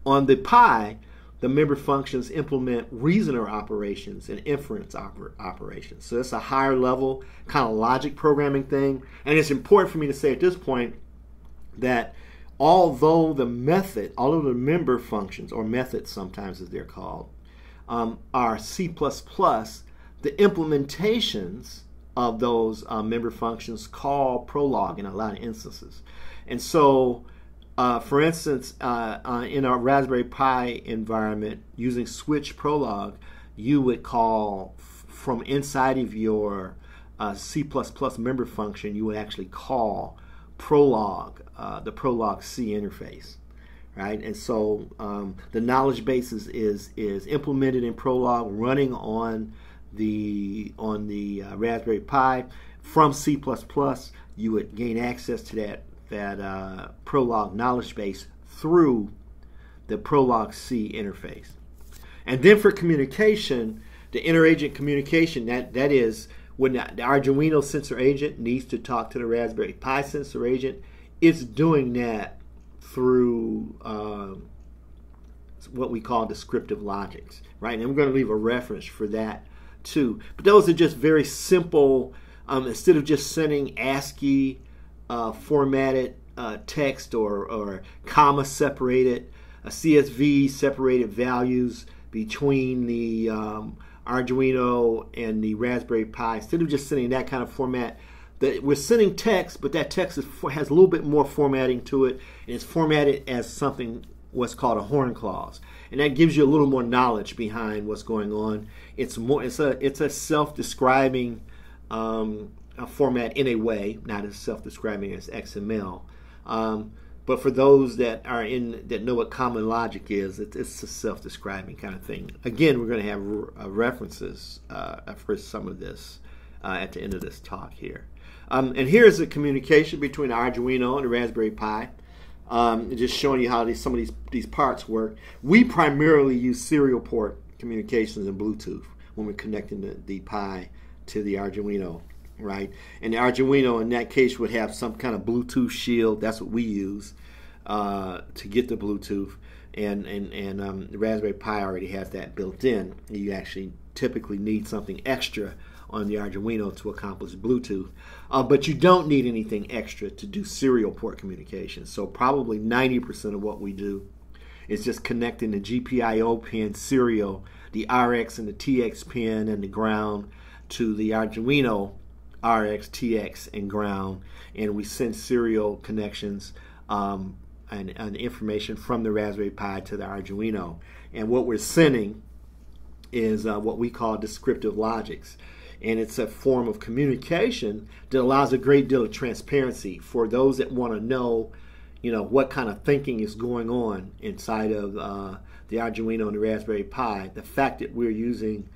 On the Pi, the member functions implement reasoner operations and inference operations. So it's a higher level kind of logic programming thing. And it's important for me to say at this point that although the member functions, or methods sometimes as they're called, are C++, the implementations of those member functions call Prolog in a lot of instances. And so, for instance, in our Raspberry Pi environment, using switch Prolog, you would call from inside of your C++ member function, you would actually call Prolog, the Prolog C interface, right? And so the knowledge base is implemented in Prolog, running on the Raspberry Pi. From C++, you would gain access to that Prolog knowledge base through the Prolog C interface. And then for communication, the interagent communication, that is when the Arduino sensor agent needs to talk to the Raspberry Pi sensor agent, it's doing that through what we call descriptive logics, right? And we're going to leave a reference for that too. But those are just very simple, instead of just sending ASCII formatted text or comma separated, CSV separated values between the Arduino and the Raspberry Pi, instead of just sending that kind of format, we're sending text, but that text has a little bit more formatting to it, and it's formatted as something what's called a horn clause, and that gives you a little more knowledge behind what's going on. It's a self-describing format in a way, not as self-describing as XML. But for those that know what common logic is, it's a self-describing kind of thing. Again, we're going to have references for some of this at the end of this talk here. And here's the communication between the Arduino and the Raspberry Pi. Just showing you how some of these parts work. We primarily use serial port communications and Bluetooth when we're connecting the Pi to the Arduino, right? And the Arduino in that case would have some kind of Bluetooth shield. That's what we use to get the Bluetooth, and the Raspberry Pi already has that built in. You actually typically need something extra on the Arduino to accomplish Bluetooth, but you don't need anything extra to do serial port communication. So probably 90% of what we do is just connecting the GPIO pin serial, the RX and the TX pin and the ground to the Arduino RX, TX, and ground, and we send serial connections and information from the Raspberry Pi to the Arduino. And what we're sending is what we call descriptive logics. And it's a form of communication that allows a great deal of transparency for those that want to know, what kind of thinking is going on inside of the Arduino and the Raspberry Pi. The fact that we're using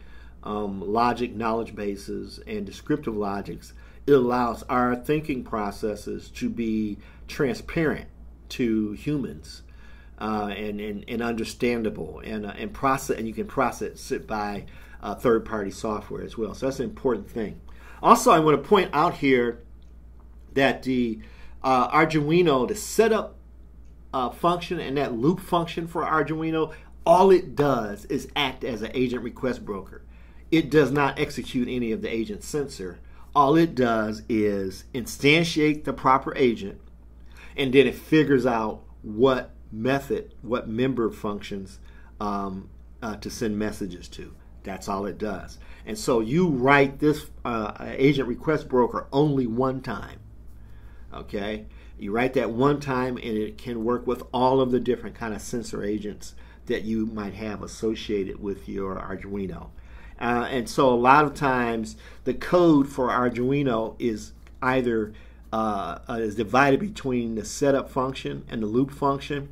logic knowledge bases and descriptive logics, it allows our thinking processes to be transparent to humans and understandable, and you can process it by third-party software as well. So that's an important thing. Also, I want to point out here that the Arduino, the setup function and that loop function for Arduino, all it does is act as an agent request broker. It does not execute any of the agent sensor. All it does is instantiate the proper agent, and then it figures out what member functions to send messages to. That's all it does. And so you write this agent request broker only one time. Okay? You write that one time, and it can work with all of the different kind of sensor agents that you might have associated with your Arduino. And so a lot of times the code for Arduino is either is divided between the setup function and the loop function.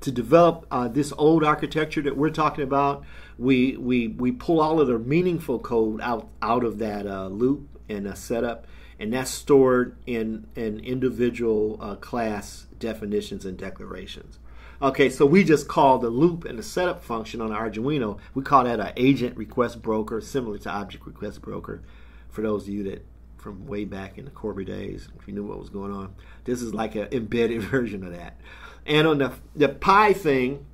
To develop this old architecture that we're talking about, we pull all of the meaningful code out of that loop and setup, and that's stored in individual class definitions and declarations. Okay, so we just call the loop and the setup function on the Arduino, we call that an agent request broker, similar to object request broker. For those of you that from way back in the Corby days, if you knew what was going on, this is like an embedded version of that. And on the Pi thing,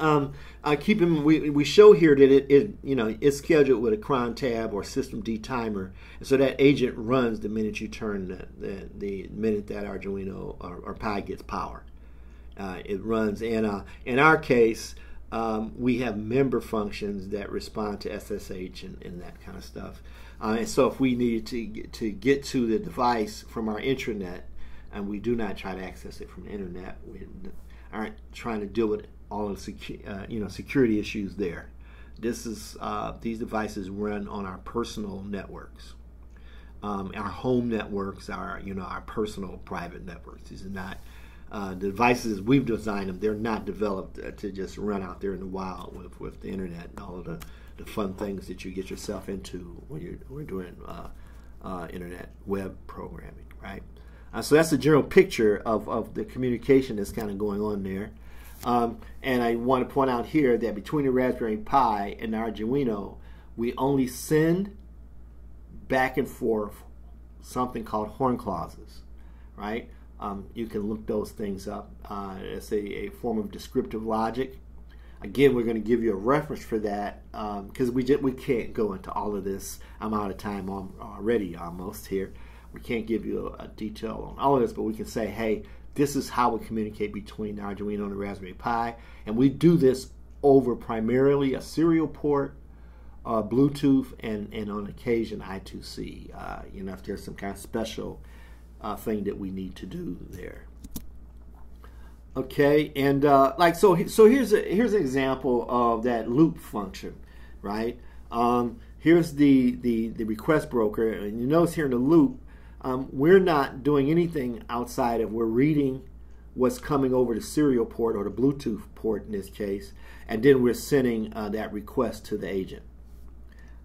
We show here that it's scheduled with a cron tab or system D timer, and so that agent runs the minute you turn the minute that Arduino or Pi gets power. It runs, and in our case, we have member functions that respond to SSH and that kind of stuff. And so if we needed to get to the device from our intranet, and we do not try to access it from the internet, we aren't trying to deal with all of the security issues there. These devices run on our personal networks, our home networks, our personal private networks. These are not the devices we've designed them. They're not developed to just run out there in the wild with the internet and all of the fun things that you get yourself into when we're doing internet web programming, right? So that's the general picture of the communication that's kind of going on there. And I want to point out here that between the Raspberry Pi and the Arduino, we only send back and forth something called horn clauses, right? You can look those things up. It's a form of descriptive logic. Again, we're going to give you a reference for that because we can't go into all of this. I'm out of time already almost here. We can't give you a detail on all of this, but we can say, hey, this is how we communicate between the Arduino and the Raspberry Pi, and we do this over primarily a serial port, Bluetooth, and on occasion I2C. If there's some kind of special thing that we need to do there. Okay, and so here's an example of that loop function, right? Here's the request broker, and you notice here in the loop, we're not doing anything outside of we're reading what's coming over the serial port or the Bluetooth port in this case, and then we're sending that request to the agent.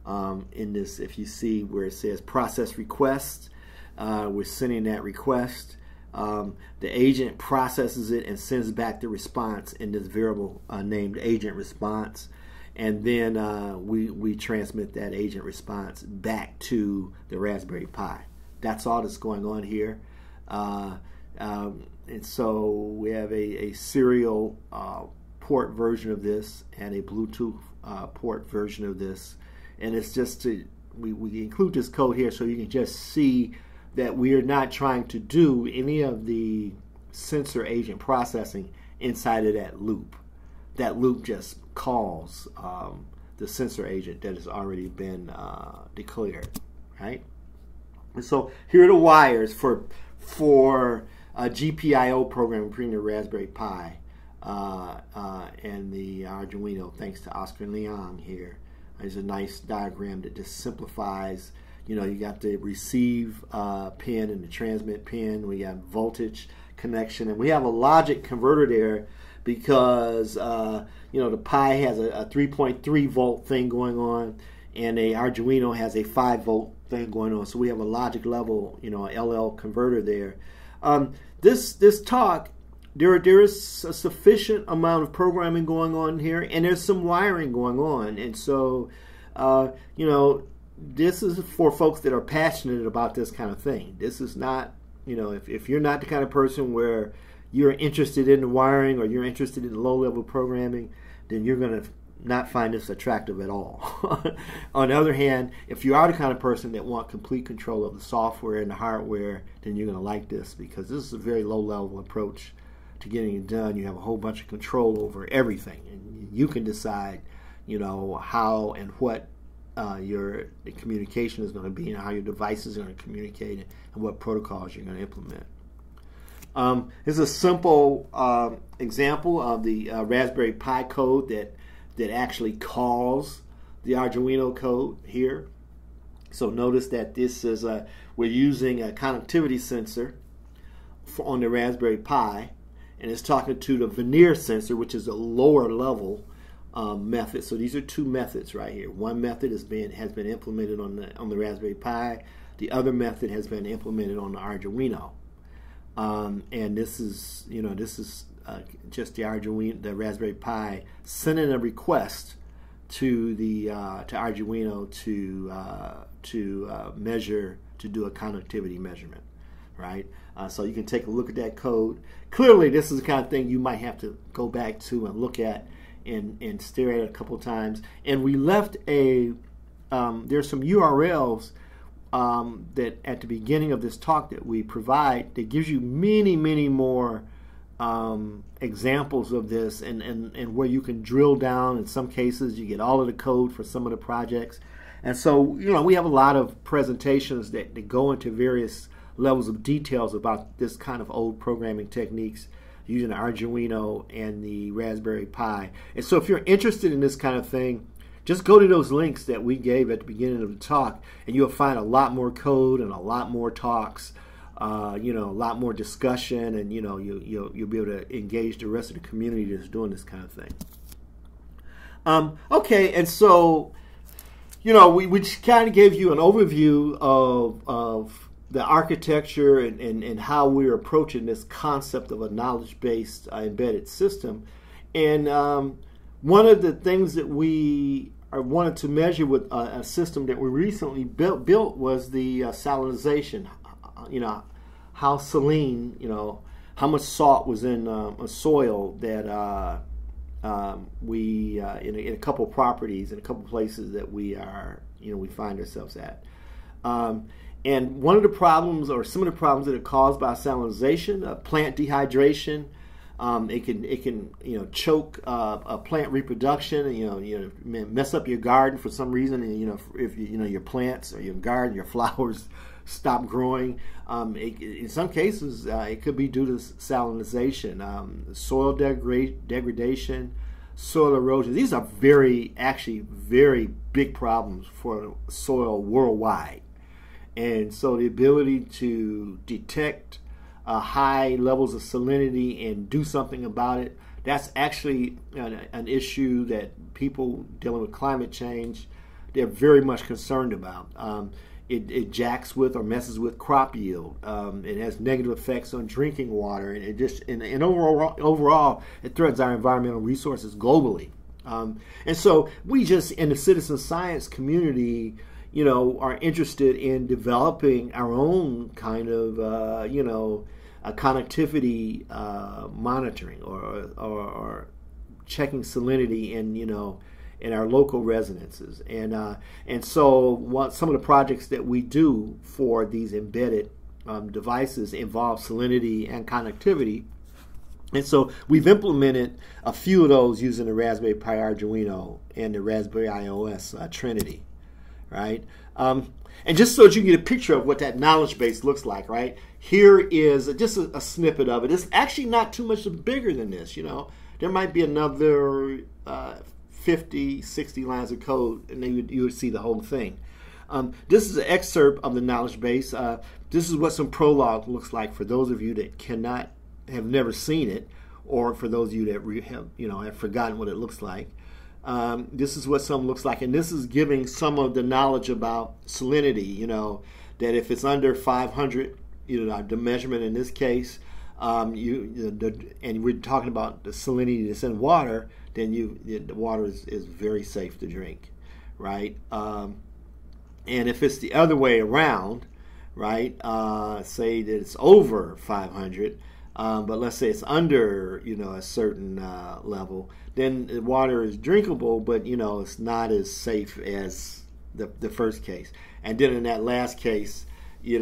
In this, if you see where it says process request, we're sending that request. The agent processes it and sends back the response in this variable named agent response, and then we transmit that agent response back to the Raspberry Pi. That's all that's going on here. And so we have a serial port version of this and a Bluetooth port version of this. And it's just we include this code here so you can just see that we are not trying to do any of the sensor agent processing inside of that loop. That loop just calls the sensor agent that has already been declared, right? And so here are the wires for a GPIO program between the Raspberry Pi and the Arduino, thanks to Oscar Leong here. There's a nice diagram that just simplifies. You got the receive pin and the transmit pin. We have voltage connection, and we have a logic converter there because the Pi has a 3.3 volt thing going on, and a Arduino has a 5 volt thing going on. So we have a logic level, LL converter there. This talk, there is a sufficient amount of programming going on here, and there's some wiring going on, and so this is for folks that are passionate about this kind of thing. This is not, if you're not the kind of person where you're interested in the wiring or you're interested in low-level programming, then you're going to not find this attractive at all. On the other hand, if you are the kind of person that want complete control of the software and the hardware, then you're going to like this, because this is a very low-level approach to getting it done. You have a whole bunch of control over everything, and you can decide, how and what your communication is going to be, and how your device is going to communicate, and what protocols you're going to implement. This is a simple example of the Raspberry Pi code that actually calls the Arduino code here. So notice that this is we're using a connectivity sensor on the Raspberry Pi, and it's talking to the veneer sensor, which is a lower level method. So these are two methods right here. One method has been implemented on the Raspberry Pi. The other method has been implemented on the Arduino. And this is just the Arduino, the Raspberry Pi, sending a request to the to Arduino to measure, to do a connectivity measurement, right? So you can take a look at that code. Clearly, this is the kind of thing you might have to go back to and look at and stare at it a couple times. And we left there's some URLs that at the beginning of this talk that we provide that gives you many, many more examples of this, and where you can drill down. In some cases, you get all of the code for some of the projects. And so, we have a lot of presentations that go into various levels of details about this kind of old programming techniques using the Arduino and the Raspberry Pi. And so if you're interested in this kind of thing, just go to those links that we gave at the beginning of the talk, and you'll find a lot more code and a lot more talks, a lot more discussion, and you'll be able to engage the rest of the community that's doing this kind of thing. Okay, and so we just kind of gave you an overview of the architecture and how we're approaching this concept of a knowledge-based embedded system. And one of the things that we wanted to measure with a system that we recently built was the salinization. How saline, how much salt was in a soil that we in a couple properties, in a couple places that we are, we find ourselves at. And one of the problems, or some of the problems that are caused by salinization, plant dehydration, it can choke plant reproduction. Mess up your garden for some reason. And, if your plants or your garden, your flowers stop growing. In some cases, it could be due to salinization, soil degradation, soil erosion. These are actually very big problems for soil worldwide. And so the ability to detect high levels of salinity and do something about it, that's actually an issue that people dealing with climate change, they're very much concerned about. It jacks with or messes with crop yield. It has negative effects on drinking water, and it just and overall it threatens our environmental resources globally. And so we just, in the citizen science community, are interested in developing our own kind of, a connectivity monitoring or checking salinity in our local residences. And so some of the projects that we do for these embedded devices involve salinity and connectivity. And so we've implemented a few of those using the Raspberry Pi Arduino and the Raspberry iOS Trinity. Right? And just so that you can get a picture of what that knowledge base looks like, right? Here is just a snippet of it. It's actually not too much bigger than this, There might be another 50, 60 lines of code, and then you would see the whole thing. This is an excerpt of the knowledge base. This is what some Prolog looks like for those of you that have never seen it, or for those of you that have forgotten what it looks like. This is what some looks like, and this is giving some of the knowledge about salinity. That if it's under 500, the measurement in this case, and we're talking about the salinity that's in water, then the water is very safe to drink, right? And if it's the other way around, right? Say that it's over 500. But let's say it's under, a certain level, then the water is drinkable, but, it's not as safe as the first case. And then in that last case, you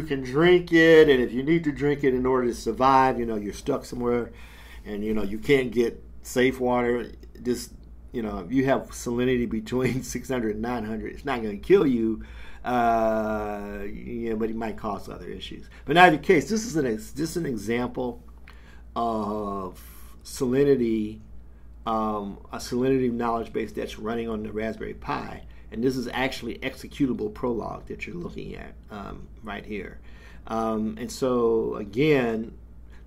can drink it, and if you need to drink it in order to survive, you're stuck somewhere, and, you can't get safe water. Just, if you have salinity between 600 and 900, it's not going to kill you. But it might cause other issues. But in either case, this is an example of salinity, a salinity knowledge base that's running on the Raspberry Pi, and this is actually executable Prolog that you're looking at right here. And so again,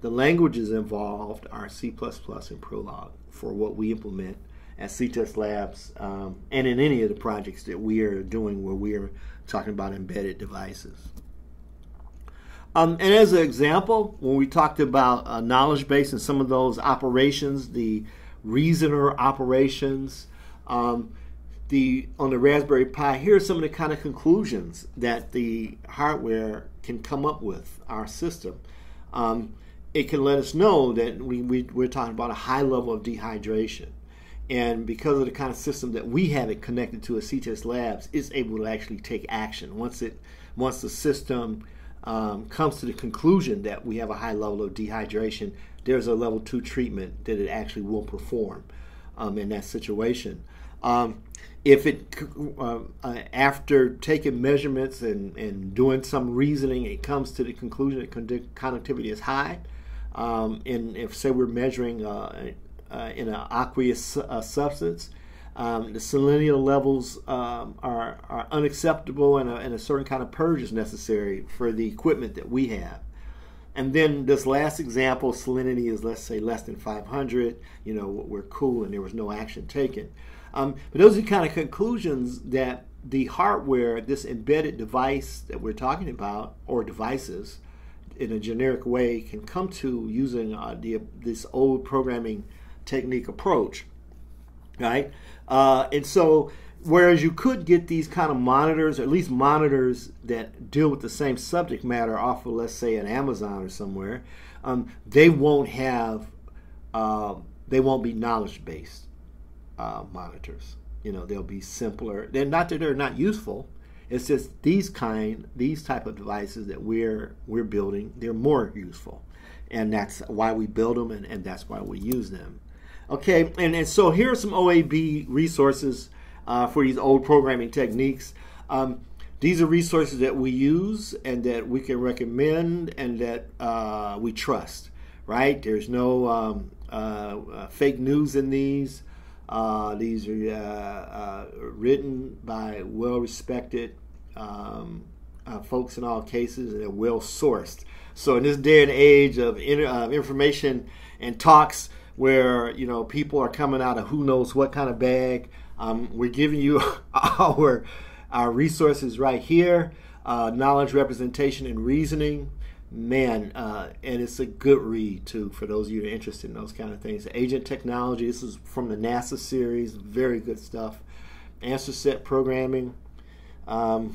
the languages involved are C++ and Prolog for what we implement at CTEST Labs, and in any of the projects that we are doing where we are talking about embedded devices. And as an example, when we talked about knowledge base and some of those operations, the reasoner operations, on the Raspberry Pi, here are some of the kind of conclusions that the hardware can come up with, our system. it can let us know that we're talking about a high level of dehydration. And because of the kind of system that we have it connected to at CTES Labs, it's able to actually take action. Once the system comes to the conclusion that we have a high level of dehydration, there's a level 2 treatment that it actually will perform in that situation. If it after taking measurements and doing some reasoning, it comes to the conclusion that conductivity is high, and if say we're measuring in an aqueous substance, the salinity levels are unacceptable, and a certain kind of purge is necessary for the equipment that we have. And then this last example, salinity is, let's say, less than 500. We're cool and there was no action taken. But those are the kind of conclusions that the hardware, this embedded device that we're talking about, or devices, in a generic way, can come to using this old programming technique approach, right? And so, whereas you could get these kind of monitors, or at least monitors that deal with the same subject matter off of, let's say, an Amazon or somewhere, they won't be knowledge-based monitors. They'll be simpler. They're not that they're not useful. It's just these type of devices that we're building, they're more useful, and that's why we build them, and that's why we use them. Okay, and so here are some OAB resources for these old programming techniques. These are resources that we use and that we can recommend and that we trust, right? There's no fake news in these. These are written by well-respected folks in all cases, and they're well-sourced. So in this day and age of information and talks where people are coming out of who knows what kind of bag, we're giving you our resources right here. Knowledge, representation, and reasoning. Man, and it's a good read too for those of you that are interested in those kind of things. Agent technology, this is from the NASA series, very good stuff. Answer set programming. I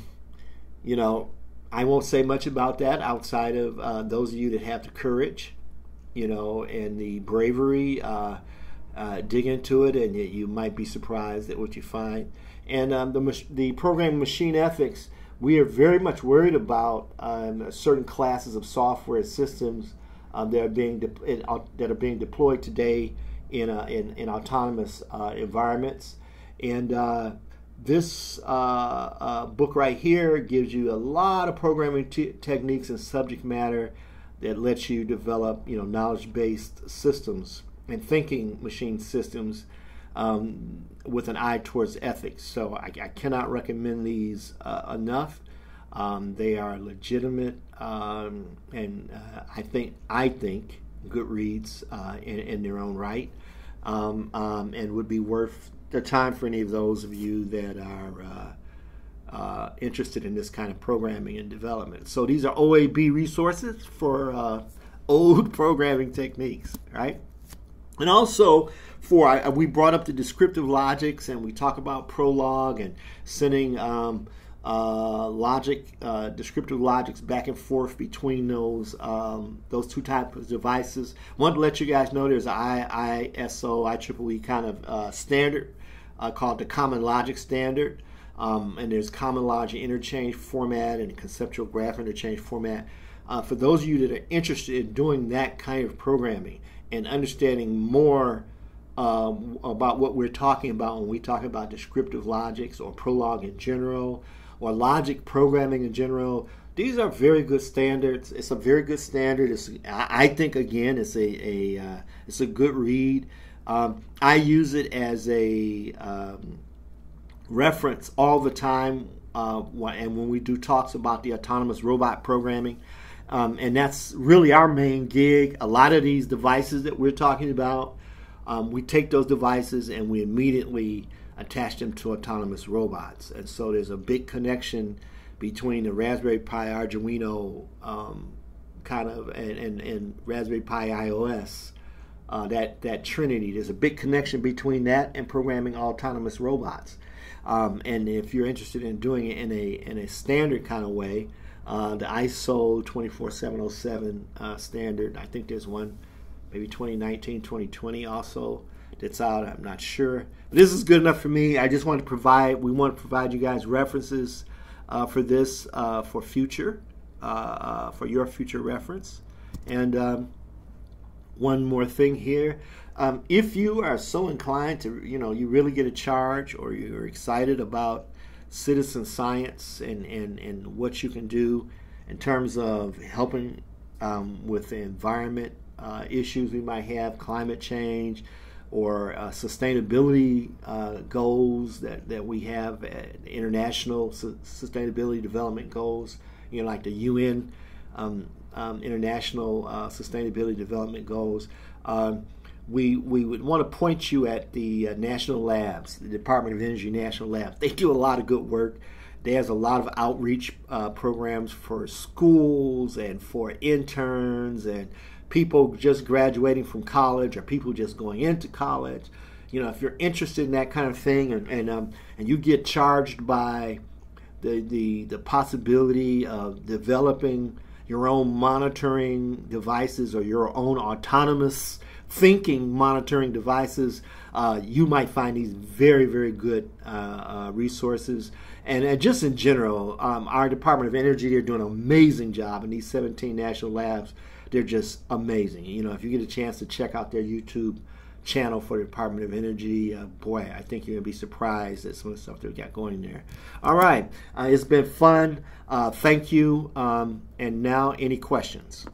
won't say much about that outside of those of you that have the courage, and the bravery. Dig into it, and you might be surprised at what you find. And the program Machine Ethics, we are very much worried about certain classes of software systems that are being deployed today in autonomous environments. And this book right here gives you a lot of programming techniques and subject matter that lets you develop, knowledge-based systems and thinking machine systems with an eye towards ethics. So I cannot recommend these enough. They are legitimate, and I think good reads in their own right, and would be worth the time for any of those of you that are interested in this kind of programming and development. So these are OAB resources for old programming techniques, right? And also, we brought up the descriptive logics, and we talk about Prolog and sending descriptive logics back and forth between those two types of devices. I wanted to let you guys know there's an ISO, IEEE kind of standard called the Common Logic Standard, and there's Common Logic Interchange Format and Conceptual Graph Interchange Format. For those of you that are interested in doing that kind of programming and understanding more about what we're talking about when we talk about descriptive logics or Prolog in general or logic programming in general, these are very good standards. It's a very good standard. I think, again, it's a good read. I use it as a reference all the time, and when we do talks about the autonomous robot programming. And that's really our main gig. A lot of these devices that we're talking about, we take those devices and we immediately attach them to autonomous robots. And so there's a big connection between the Raspberry Pi Arduino and Raspberry Pi iOS, that trinity. There's a big connection between that and programming autonomous robots. And if you're interested in doing it in a standard kind of way, the ISO 24707 standard. I think there's one, maybe 2019, 2020 also that's out. I'm not sure. But this is good enough for me. I just want to provide, we want to provide you guys references for this for future, for your future reference. And one more thing here. If you are so inclined to, you really get a charge, or you're excited about citizen science and what you can do in terms of helping with the environment issues we might have, climate change, or sustainability goals that we have, international sustainability development goals, like the UN International Sustainability Development Goals. We would want to point you at the national labs, the Department of Energy National Labs. They do a lot of good work. There's a lot of outreach programs for schools and for interns and people just graduating from college or people just going into college. If you're interested in that kind of thing, and you get charged by the possibility of developing your own monitoring devices or your own autonomous thinking monitoring devices, you might find these very, very good resources. And just in general, our Department of Energy, they're doing an amazing job in these 17 national labs. They're just amazing. If you get a chance to check out their YouTube channel for the Department of Energy, boy, I think you're going to be surprised at some of the stuff they've got going there. All right. It's been fun. Thank you. And now, any questions?